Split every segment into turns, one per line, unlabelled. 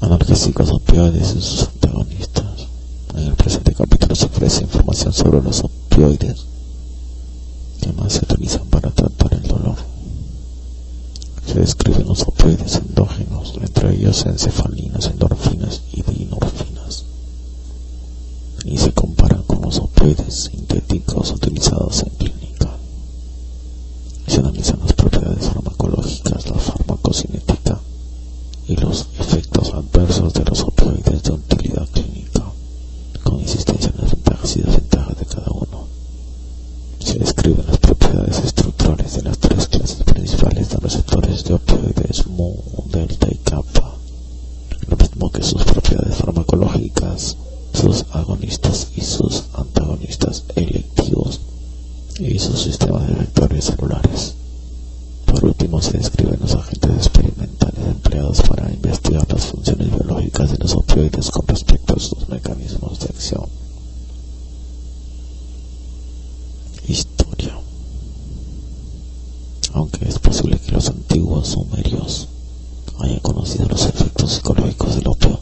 analgésicos, opioides y sus antagonistas. En el presente capítulo se ofrece información sobre los opioides que más se utilizan para tratar el dolor. Se describen los opioides endógenos, entre ellos encefalinas, endorfinas y dinorfinas, y se comparan con los opioides sintéticos utilizados en clínica. Se analizan las propiedades farmacológicas, la farmacocinética y los efectos adversos de los opioides de utilidad clínica, con insistencia en las ventajas y desventajas de cada uno. Se describen las propiedades estructurales de las tres clases principales de receptores de opioides, mu, delta y kappa, lo mismo que sus propiedades farmacológicas, sus agonistas y sus antagonistas electivos, y sus sistemas de vectores celulares. Por último, se describen los agentes experimentales empleados para investigar las funciones biológicas de los opioides con respecto a sus mecanismos de acción. Historia. Aunque es posible que los antiguos sumerios hayan conocido los efectos psicológicos del opio,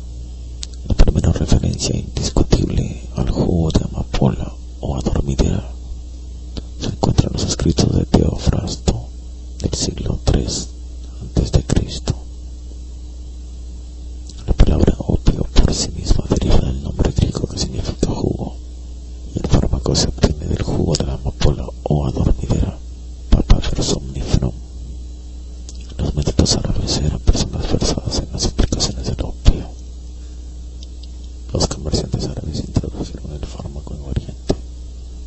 la primera referencia indiscutible al jugo de amapola o adormidera se encuentra en los escritos de Teofrasto del siglo III a.C. La palabra opio por sí misma deriva del nombre griego que significa jugo, y el fármaco se obtiene del jugo de la amapola o adormidera, Papaver somniferum. Los médicos árabes eran personas versadas en las aplicaciones del opio. Los comerciantes árabes introdujeron el fármaco en Oriente,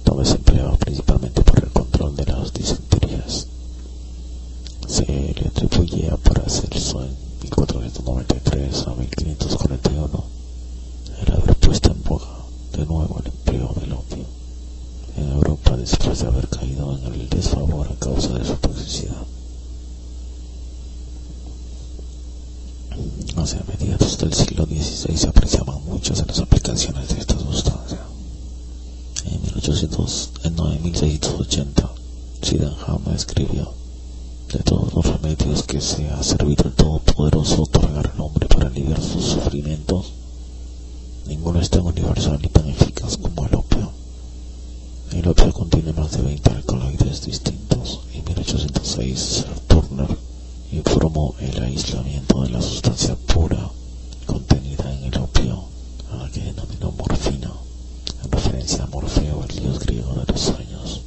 donde se empleaba principalmente para el control de las disenterías. Se le atribuye a Paracelso en 1493 a 1541 el haber puesto en boga de nuevo el empleo del opio en Europa después de haber caído en el desfavor a causa de su toxicidad. Hacia mediados del siglo XVI se apreciaban muchas de las aplicaciones de esta sustancia. En 1680, Sydenham escribió: de todos los remedios que se ha servido el Todopoderoso otorgar al hombre para aliviar sus sufrimientos, ninguno es tan universal y tan eficaz como el opio. El opio contiene más de 20 alcaloides distintos. En 1806, Sir Turner informó el aislamiento de la sustancia pura contenida en el opio, a la que denominó morfina, en referencia a Morfeo, el dios griego de los sueños.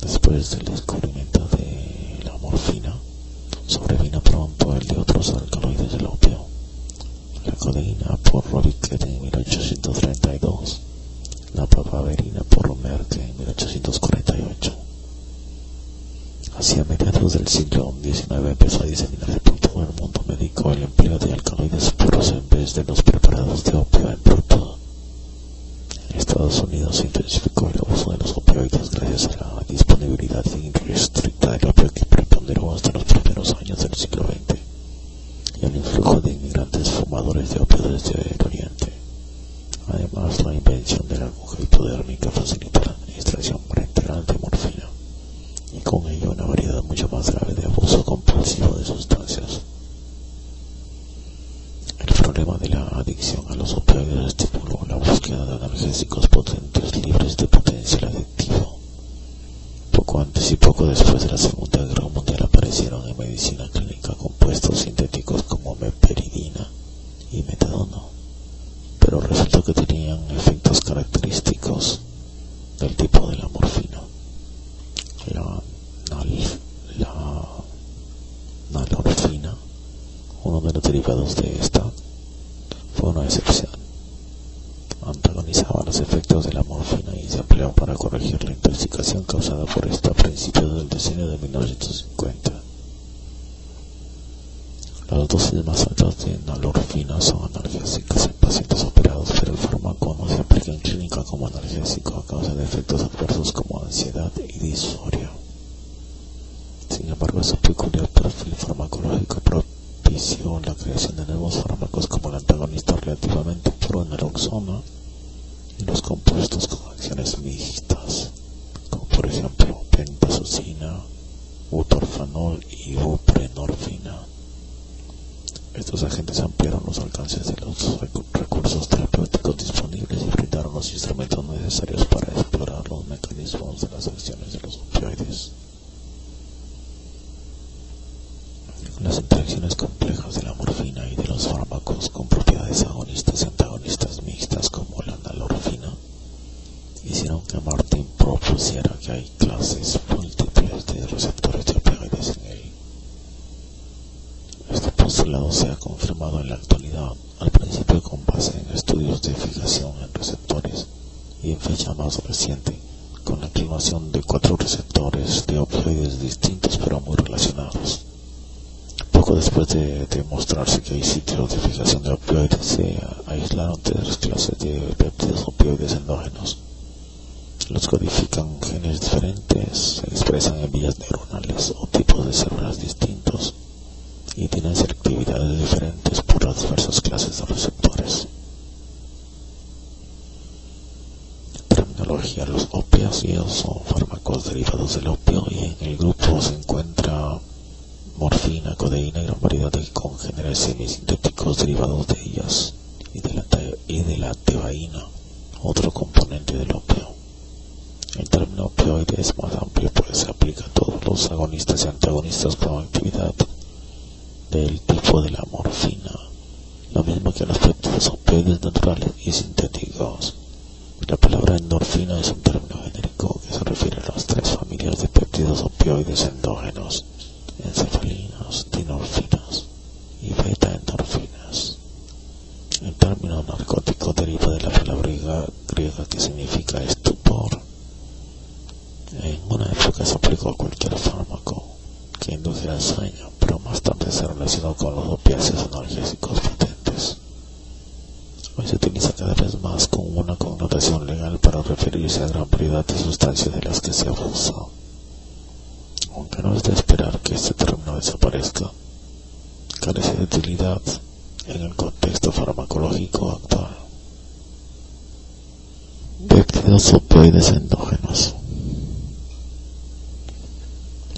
Después del descubrimiento de la morfina, sobrevino pronto el de otros alcaloides del opio: la codeína por Robiquet en 1832, la papaverina por Merck en 1848. Hacia mediados del siglo XIX empezó a diseminarse por todo el mundo médico el empleo de alcaloides puros en vez de los preparados de opio en bruto. En Estados Unidos se intensificó el uso de los opioides gracias a la disponibilidad irrestricta del opio que preponderó hasta los primeros años del siglo XX, y el influjo de inmigrantes fumadores de opio desde el Oriente. Además, la invención de la aguja hipodérmica facilitó la administración parenteral de morfina, y con ello una variedad mucho más grave de abuso compulsivo de sustancias. El problema de la adicción a los opioides estimuló la búsqueda de analgésicos potentes libres de potencial adictivo. Poco antes y poco después de la Segunda Guerra Mundial aparecieron en medicina clínica compuestos sintéticos como meperidina y metadona, pero resultó que tenían efectos característicos del tipo de la morfina. La nalorfina, uno de los derivados de esta, fue una excepción. Antagonizaba los efectos de la morfina y se empleó para corregir la intoxicación causada por esta a principios del decenio de 1950. Las dosis más altas de nalorfina son analgésicas en pacientes operados, pero el fármaco no se aplica en clínica como analgésico a causa de efectos adversos como ansiedad y disforia. Sin embargo, su peculiar perfil farmacológico propició la creación de nuevos fármacos como el antagonista relativamente puro naloxona y los compuestos con acciones mixtas, como por ejemplo pentazocina, butorfanol y buprenorfina. Estos agentes ampliaron los alcances de los recursos terapéuticos disponibles y brindaron los instrumentos necesarios para explorar los mecanismos de las acciones de los opioides. Las interacciones complejas de la morfina y de los fármacos con propiedades agonistas y antagonistas mixtas como la nalorfina hicieron que Martin propusiera que hay clases múltiples de receptores de opioides en él. Este postulado se ha confirmado en la actualidad, al principio con base en estudios de fijación en receptores y en fecha más reciente con la clonación de 4 receptores de opioides distintos pero muy relacionados. Poco después de demostrarse que hay sitios de fijación de opioides, se aislaron 3 clases de péptidos opioides endógenos. Los codifican genes diferentes, se expresan en vías neuronales o tipos de células distintos y tienen selectividades diferentes por las diversas clases de receptores. Terminología: los opiáceos son fármacos derivados del opio y en el grupo se encuentra morfina, codeína y gran variedad de congéneres semisintéticos derivados de ellas y de la tebaína, otro componente del opio. El término opioide es más amplio pues se aplica a todos los agonistas y antagonistas con actividad del tipo de la morfina, lo mismo que a los péptidos opioides naturales y sintéticos. La palabra endorfina es un término genérico que se refiere a las 3 familias de péptidos opioides endógenos: encefalinas, dinorfinas y beta-endorfinas. El término narcótico deriva de la palabra griega que significa estupor. En una época se aplicó a cualquier fármaco que indujera el sueño, pero más tarde se relacionó con los opiáceos analgésicos potentes. Hoy se utiliza cada vez más con una connotación legal para referirse a gran variedad de sustancias de las que se abusa. Aunque no es de esperar que este término desaparezca, carece de utilidad en el contexto farmacológico actual. Péptidos opioides endógenos.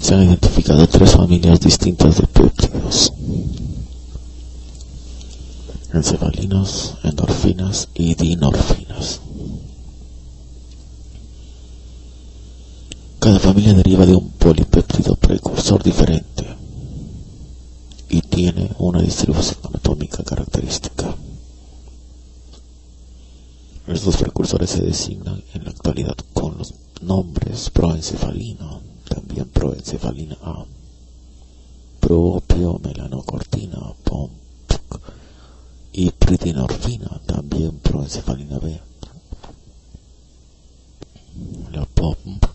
Se han identificado 3 familias distintas de péptidos: encefalinas, endorfinas y dinorfinas. Cada familia deriva de un polipéptido precursor diferente y tiene una distribución anatómica característica. Estos precursores se designan en la actualidad con los nombres proencefalina, también proencefalina A, proopiomelanocortina, POMC, y pridinorfina, también proencefalina B. La POMC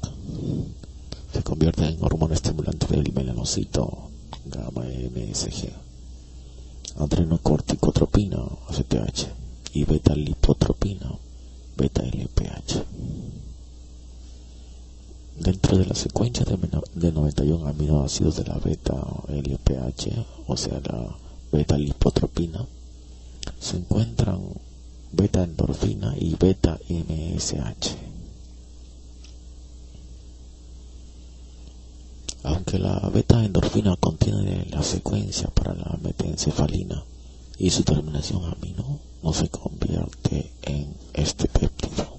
se convierte en hormona estimulante del melanocito gamma-MSG, adrenocorticotropina, ACTH, y beta-lipotropina, beta-LPH. Dentro de la secuencia de 91 aminoácidos de la beta-LPH, o sea la beta-lipotropina, se encuentran beta-endorfina y beta-MSH. Aunque la beta-endorfina contiene la secuencia para la metencefalina y su terminación amino no se convierte en este péptido.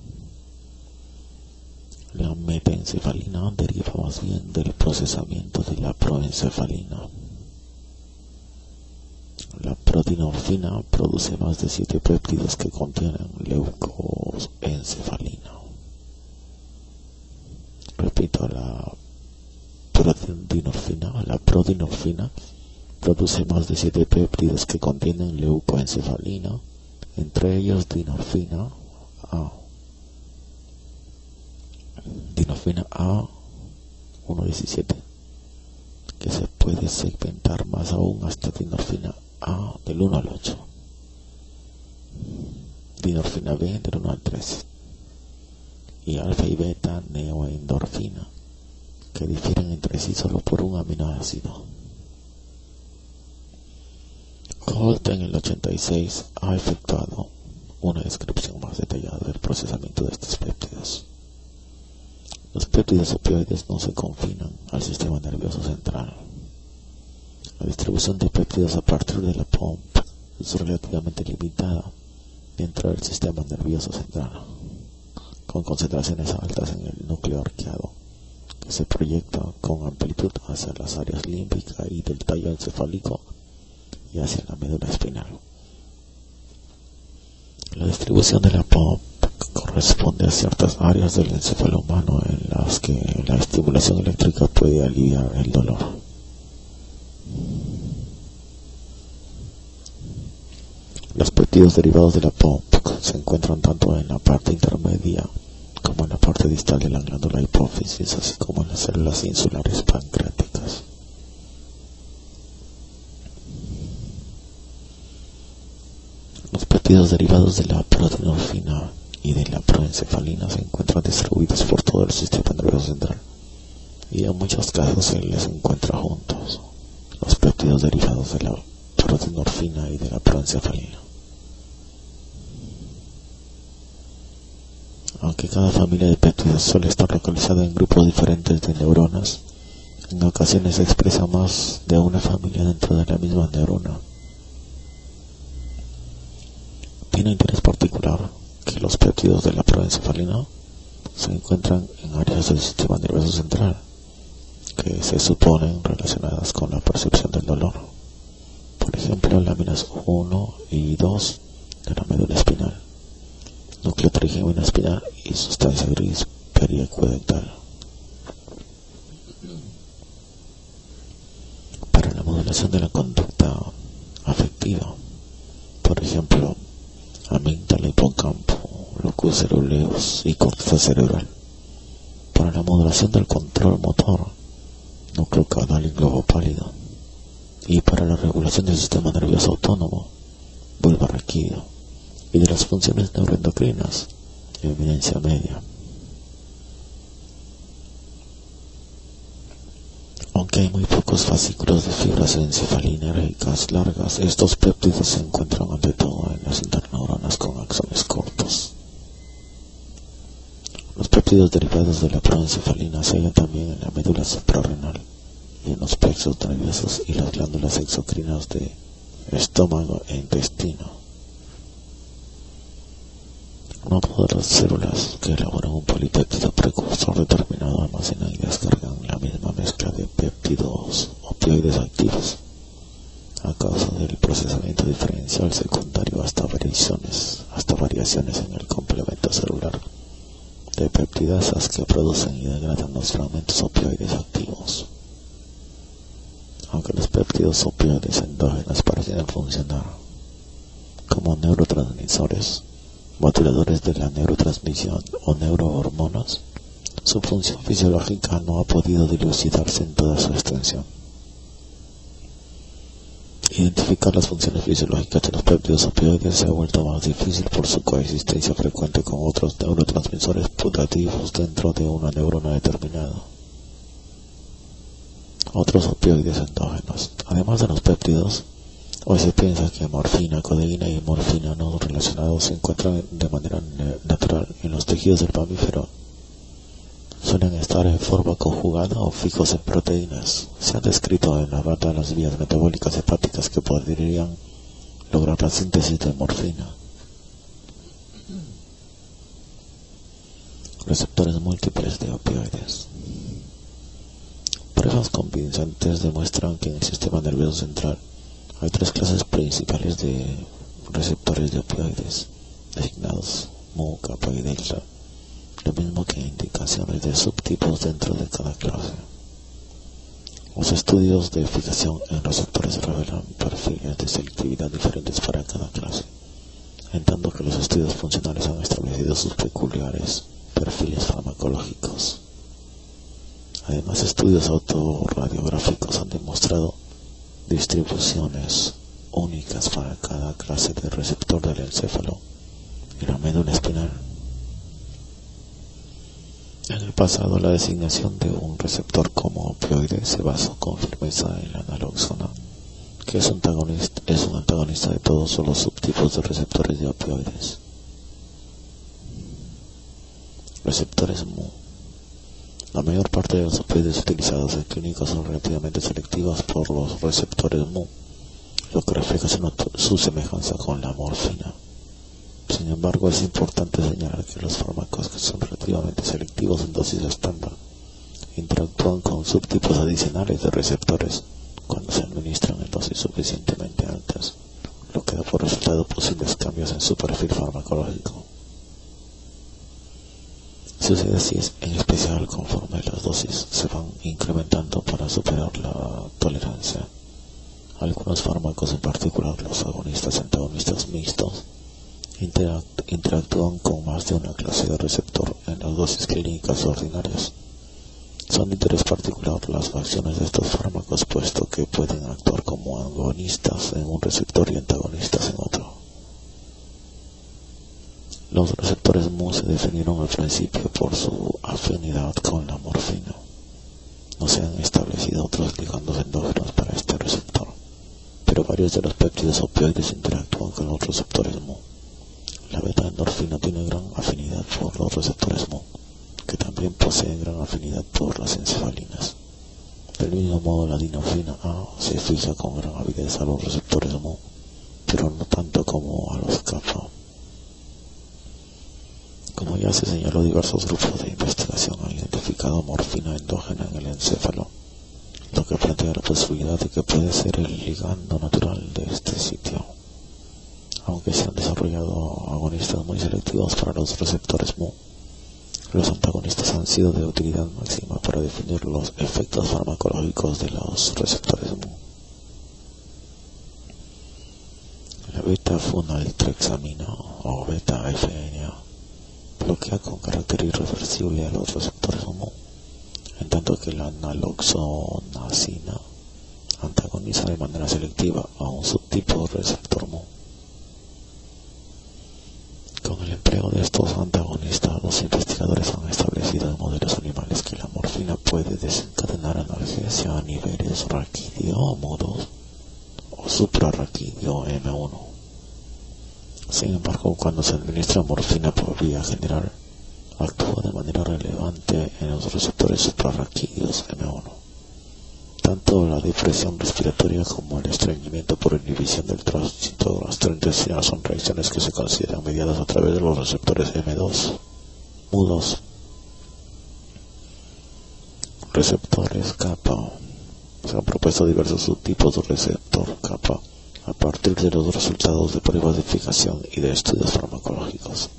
La metencefalina deriva más bien del procesamiento de la proencefalina. La prodinorfina produce más de 7 péptidos que contienen leucoencefalina. Repito, la prodinorfina produce más de 7 péptidos que contienen leucoencefalina, entre ellos dinorfina A. Dinorfina A117, que se puede segmentar más aún hasta dinorfina A del 1 al 8, dinorfina B del 1 al 3, y alfa y beta neoendorfina, que difieren entre sí solo por un aminoácido. Holt en el 86 ha efectuado una descripción más detallada del procesamiento de estos péptidos. Los péptidos opioides no se confinan al sistema nervioso central. La distribución de péptidos a partir de la POMP es relativamente limitada dentro del sistema nervioso central, con concentraciones altas en el núcleo arqueado, que se proyecta con amplitud hacia las áreas límbica y del tallo encefálico y hacia la médula espinal. La distribución de la POMP corresponde a ciertas áreas del encéfalo humano en las que la estimulación eléctrica puede aliviar el dolor. Los péptidos derivados de la POMP se encuentran tanto en la parte intermedia como en la parte distal de la glándula hipófisis, así como en las células insulares pancreáticas. Los péptidos derivados de la proteorfina y de la proencefalina se encuentran distribuidos por todo el sistema nervioso central y en muchos casos se les encuentra juntos. Los péptidos derivados de la proteorfina y de la proencefalina. Aunque cada familia de péptidos suele estar localizada en grupos diferentes de neuronas, en ocasiones se expresa más de una familia dentro de la misma neurona. Tiene interés particular que los péptidos de la proencefalina se encuentran en áreas del sistema nervioso central que se suponen relacionadas con la percepción del dolor. Por ejemplo, láminas 1 y 2 de la médula espinal, núcleo trigémino espinal y sustancia gris periaqueductal. Para la modulación de la conducta afectiva, por ejemplo, amígdala, hipocampo, locus ceruleus y corteza cerebral. Para la modulación del control motor, núcleo caudal y globo pálido. Y para la regulación del sistema nervioso autónomo, bulbo raquídeo. Y de las funciones neuroendocrinas, eminencia media. Aunque hay muy pocos fascículos de fibras encefalinérgicas largas, estos péptidos se encuentran ante todo en las interneuronas con axones cortos. Los péptidos derivados de la proencefalina se hallan también en la médula suprarrenal y en los plexos nerviosos y las glándulas exocrinas de estómago e intestino. No todas las células que elaboran un polipéptido precursor determinado almacenan y descargan la misma mezcla de péptidos opioides activos a causa del procesamiento diferencial secundario hasta variaciones en el complemento celular de peptidasas que producen y degradan los fragmentos opioides activos. Aunque los péptidos opioides endógenos parecen funcionar como neurotransmisores, moduladores de la neurotransmisión o neurohormonas, su función fisiológica no ha podido dilucidarse en toda su extensión. Identificar las funciones fisiológicas de los péptidos opioides se ha vuelto más difícil por su coexistencia frecuente con otros neurotransmisores putativos dentro de una neurona determinada. Otros opioides endógenos, además de los péptidos, hoy se piensa que morfina, codeína y morfina no relacionados se encuentran de manera natural en los tejidos del mamífero. Suelen estar en forma conjugada o fijos en proteínas. Se han descrito en la banda las vías metabólicas hepáticas que podrían lograr la síntesis de morfina. Receptores múltiples de opioides. Pruebas convincentes demuestran que en el sistema nervioso central hay tres clases principales de receptores de opioides, designados mu, kappa y delta, lo mismo que indicaciones de subtipos dentro de cada clase. Los estudios de fijación en receptores revelan perfiles de selectividad diferentes para cada clase, en tanto que los estudios funcionales han establecido sus peculiares perfiles farmacológicos. Además, estudios autorradiográficos han demostrado distribuciones únicas para cada clase de receptor del encéfalo y la médula espinal. En el pasado, la designación de un receptor como opioide se basó con firmeza en la naloxona, que es un antagonista de todos los subtipos de receptores de opioides. Receptores mu. La mayor parte de los opioides utilizados en clínicas son relativamente selectivas por los receptores mu, lo que refleja su semejanza con la morfina. Sin embargo, es importante señalar que los fármacos que son relativamente selectivos en dosis estándar interactúan con subtipos adicionales de receptores cuando se administran en dosis suficientemente altas, lo que da por resultado posibles cambios en su perfil farmacológico. Sucede así en especial conforme las dosis se van incrementando para superar la tolerancia. Algunos fármacos, en particular los agonistas-antagonistas mixtos, interactúan con más de una clase de receptor en las dosis clínicas ordinarias. Son de interés particular las acciones de estos fármacos, puesto que pueden actuar como agonistas en un receptor y antagonistas en otro. Los receptores mu se definieron al principio por su afinidad con la morfina. No se han establecido otros ligandos endógenos para este receptor, pero varios de los péptidos opioides interactúan con los receptores mu. La beta-endorfina tiene gran afinidad por los receptores mu, que también poseen gran afinidad por las encefalinas. Del mismo modo, la dinofina A se fija con gran avidez a los receptores mu, pero no tanto como a los kappa. Como ya se señaló, diversos grupos de investigación han identificado morfina endógena en el encéfalo, lo que plantea la posibilidad de que puede ser el ligando natural de este sitio. Aunque se han desarrollado agonistas muy selectivos para los receptores mu, los antagonistas han sido de utilidad máxima para definir los efectos farmacológicos de los receptores mu. La beta-funaltrexamina o beta-FNA bloquea con carácter irreversible a los receptores mu, en tanto que la naloxonacina antagoniza de manera selectiva a un subtipo de receptor mu. Con el empleo de estos antagonistas, los investigadores han establecido en modelos animales que la morfina puede desencadenar analgesia a niveles raquídeo-mudos o suprarraquídeo M1. Sin embargo, cuando se administra morfina por vía general, actúa de manera relevante en los receptores suprarraquídeos M1. Tanto la depresión respiratoria como el estreñimiento por inhibición del tránsito gastrointestinal son reacciones que se consideran mediadas a través de los receptores M2, MU2. Receptores kappa. Se han propuesto diversos subtipos de receptor kappa a partir de los resultados de pruebas de fijación y de estudios farmacológicos.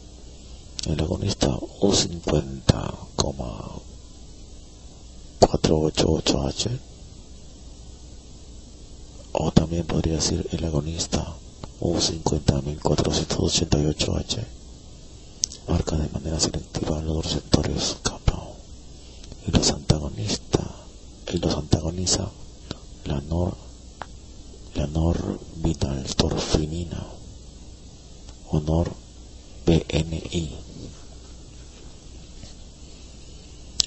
El agonista U50,488H, o también podría ser el agonista U50.488H, marca de manera selectiva los receptores kappa y los antagoniza la norvinaltorfinina o NOR-BNI.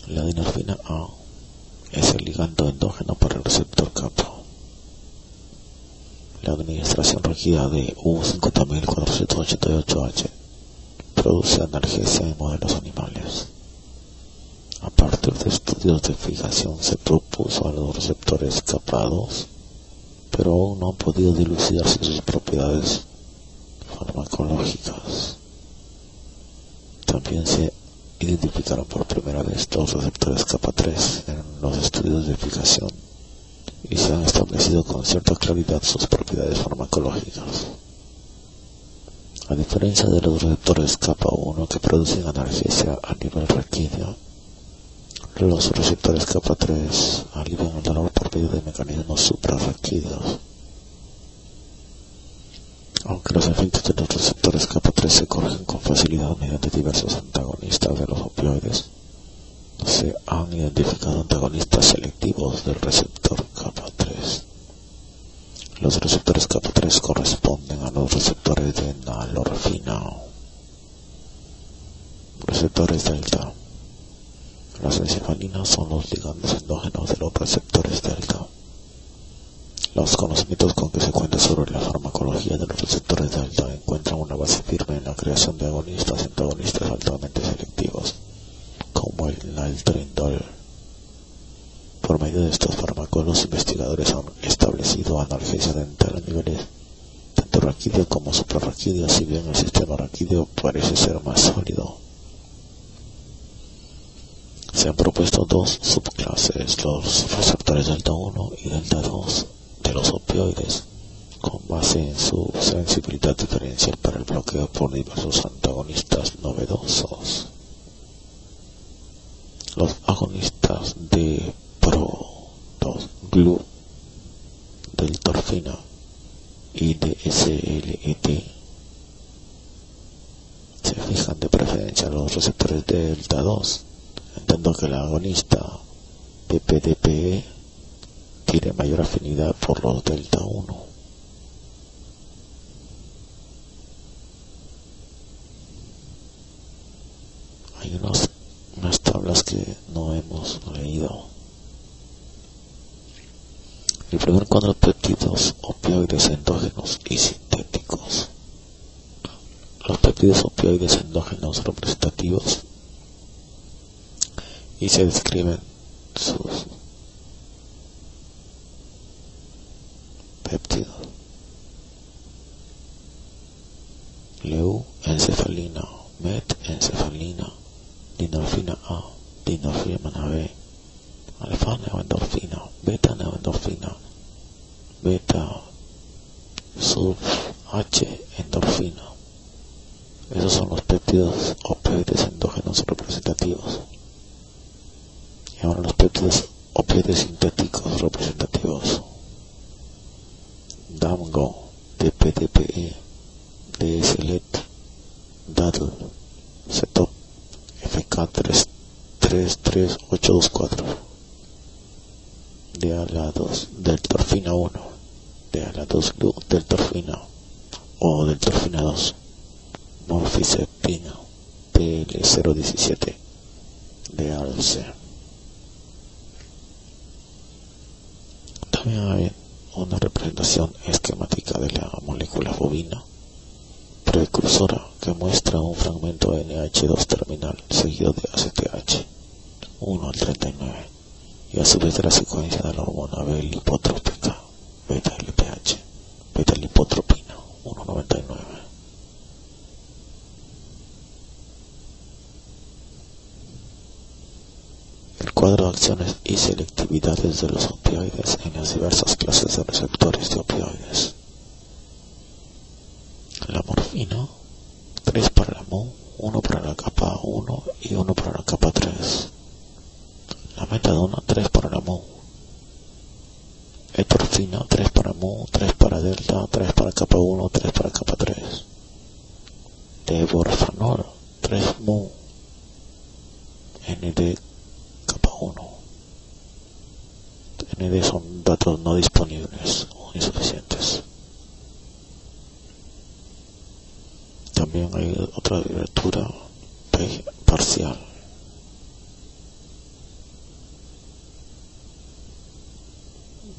La dinorfina A es el ligando endógeno para el receptor kappa. La administración rígida de U50.488H produce analgesia en modelos animales. A partir de estudios de fijación se propuso a los receptores kappa2, pero aún no han podido dilucidarse sus propiedades farmacológicas. También se identificaron por primera vez los receptores kappa3 en los estudios de fijación y se han establecido con cierta claridad sus propiedades farmacológicas. A diferencia de los receptores kappa1 que producen analgesia a nivel raquídeo, los receptores kappa3 alivian el dolor por medio de mecanismos suprarraquídeos. Aunque los efectos de los receptores kappa3 se corrigen con facilidad mediante diversos antagonistas de los opioides, se han identificado antagonistas selectivos del receptor kappa3. Los receptores kappa3 corresponden a los receptores de nalorfina. Receptores delta. Las encefalinas son los ligandos endógenos de los receptores delta. Los conocimientos con que se cuenta sobre la farmacología de los receptores delta encuentran una base firme en la creación de agonistas y antagonistas altamente selectivos, como el naltrindol Por medio de estos fármacos, los investigadores han establecido analgesia dental a niveles tanto raquídeo como suprarraquídeo, si bien el sistema raquídeo parece ser más sólido. Se han propuesto dos subclases, los receptores delta 1 y delta 2 de los opioides, con base en su sensibilidad diferencial para el bloqueo por diversos antagonistas novedosos. Los agonistas de pro-2-glu, deltorfina y DSLET se fijan de preferencia a los receptores de delta 2, en tanto que el agonista PPDPE tiene mayor afinidad por los delta 1. Hay unas tablas que no hemos leído. El primer cuadro, péptidos opioides endógenos y sintéticos. Los péptidos opioides endógenos representativos, y se describen sus péptidos: leu, encefalina; met, encefalina; dinorfina A, dinorfina B; alfa, neoendorfina; beta, neoendorfina; beta sub H, endorfina. Esos son los péptidos opioides endógenos representativos. Y ahora los péptidos opioides sintéticos representativos: Damgo, DPDPE, DSLET, DADL, CETOP, FK33824, DALA2, deltorfina 1, DALA2-glu, deltorfina o deltorfina 2, morfiseptina, PL017, DALC. También hay una representación esquemática de la molécula bobina precursora que muestra un fragmento NH2 terminal seguido de ACTH 1 al 39 y a su vez de la secuencia de la hormona B lipotrópica, beta LPH, beta lipotropina 1,99. El cuadro de acciones y selectividades de los opioides en las diversas clases de receptores de opioides. La morfina, 3 para la mu, 1 para la capa 1 y 1 para la capa 3. La metadona, 3 para la mu. Etorfina, 3 para mu, 3 para delta, 3 para capa 1, 3 para capa 3. Deborfanol, 3 mu, ND capa 1. ND son datos no disponibles o insuficientes. También hay otra lectura parcial.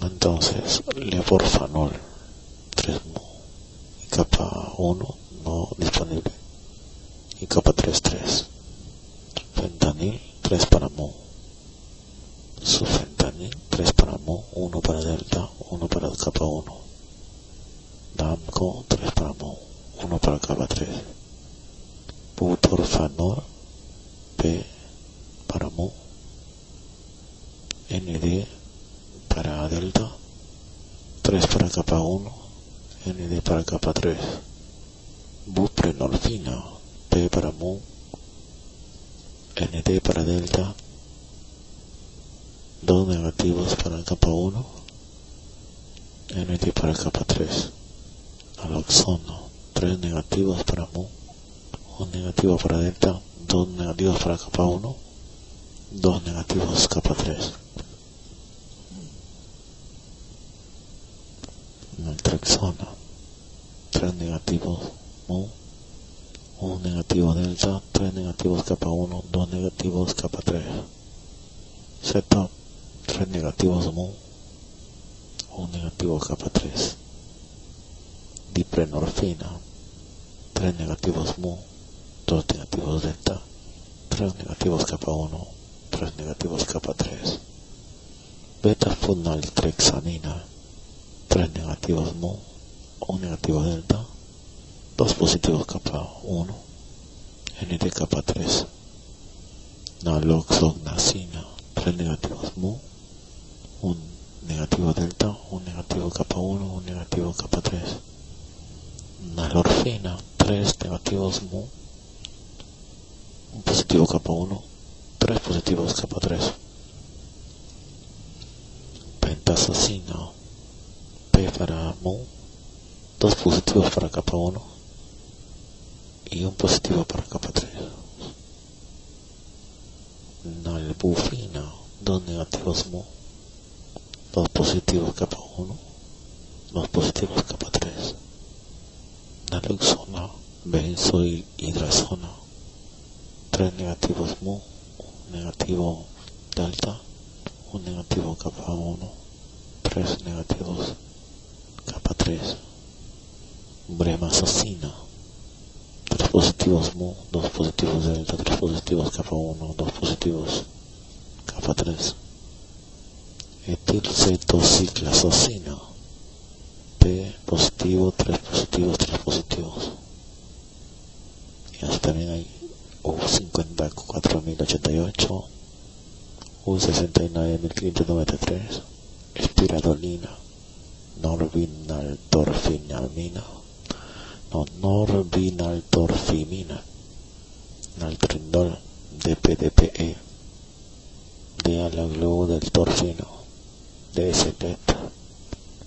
Entonces, levorfanol, 3 mu, y capa 1 no disponible, y capa 3, 3. Fentanil, 3 para mu. Sufentanil, 3 para mu, 1 para delta, 1 para capa 1. Damco, 3 para mu, 1 para capa 3. Butorfanol, P para mu. ND para delta, 3 para capa 1, ND para capa 3. Buprenorfina, P para mu, ND para delta, 2 negativos para capa 1, ND para capa 3. Naloxono, 3 negativos para mu, 1 negativo para delta, 2 negativos para capa 1, 2 negativos capa 3. Naltrexona, 3 negativos mu, 1 negativo delta, 3 negativos capa 1, 2 negativos capa 3. CETOP, 3 negativos mu, 1 negativo capa 3. Diprenorfina, 3 negativos mu, 2 negativos delta, 3 negativos capa 1, 3 negativos capa 3. beta-feniltrexamina, 3 negativos mu, 1 negativo delta, 2 positivos kappa 1, ND kappa 3, naloxonnacina, 3 negativos mu, 1 negativo delta, 1 negativo kappa 1, 1 negativo kappa 3, nalorfina, 3 negativos mu, 1 positivo kappa 1, 3 positivos kappa 3, pentazocina, P para mu, 2 positivos para kappa 1 y 1 positivo para kappa 3. Nalbufina, 2 negativos mu, 2 positivos kappa 1, 2 positivos kappa 3. Naloxona, benzohidrazona, 3 negativos mu, 1 negativo delta, 1 negativo kappa 1, 3 negativos kappa 3. Bremazocina, 3 positivos mu, 2 positivos delta, 3 positivos kappa 1, 2 positivos kappa 3. Etilcetociclazocina, P positivo, 3 positivos, 3 positivos. Y hasta también hay U54088, U69593, espiradolina, norbinaltorfimina, naltrindol, DPDPE, dialagluo del torfino, DSTET,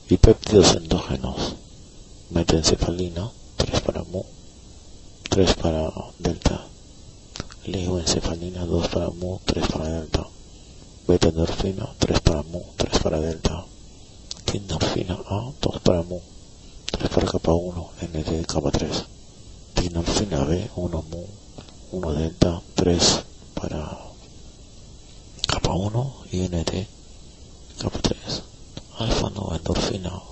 y péptidos endógenos, metencefalina, 3 para mu, 3 para delta, ligoencefalina, 2 para mu, 3 para delta, beta-endorfina, 3 para mu, 3 para delta, tinorfina A, 2 para mu, 3 para kappa 1, ND kappa 3, tinorfina B, 1 mu, 1 delta, 3 para kappa 1 y ND kappa 3. Alfa-endorfina,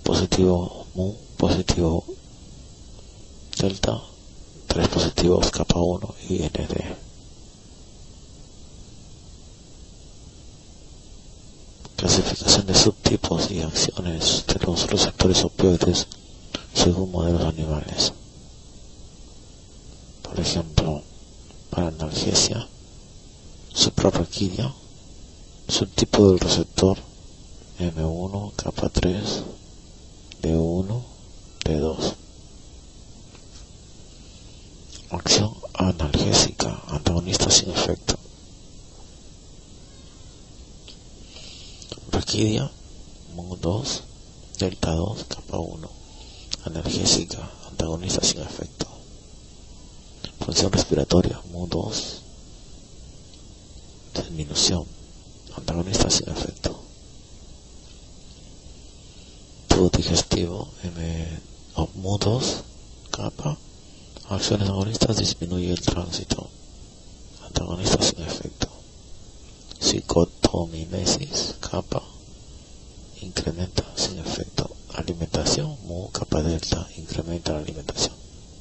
positivo mu, positivo delta, 3 positivos kappa 1 y ND. Clasificación de subtipos y acciones de los receptores opioides según modelos animales. Por ejemplo, para analgesia, suprarraquidia, subtipo del receptor M1, kappa 3, D1, D2. Acción analgésica, antagonista sin efecto. Raquidia, MU2, delta 2, kappa 1. Analgésica, antagonista sin efecto. Función respiratoria, MU2, disminución, antagonista sin efecto. Tubo digestivo, MU2, kappa. Acciones agonistas, disminuye el tránsito, antagonista sin efecto. Psicotomimesis, kappa, incrementa sin efecto. Alimentación, mu, kappa delta, incrementa la alimentación,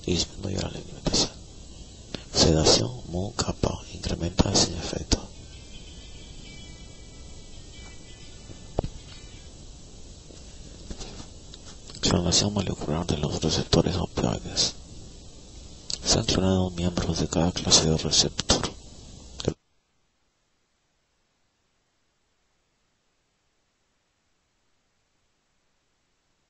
disminuye la alimentación. Sedación, mu, kappa, incrementa sin efecto. Clonación molecular de los receptores opioides. Se han clonado miembros de cada clase de receptor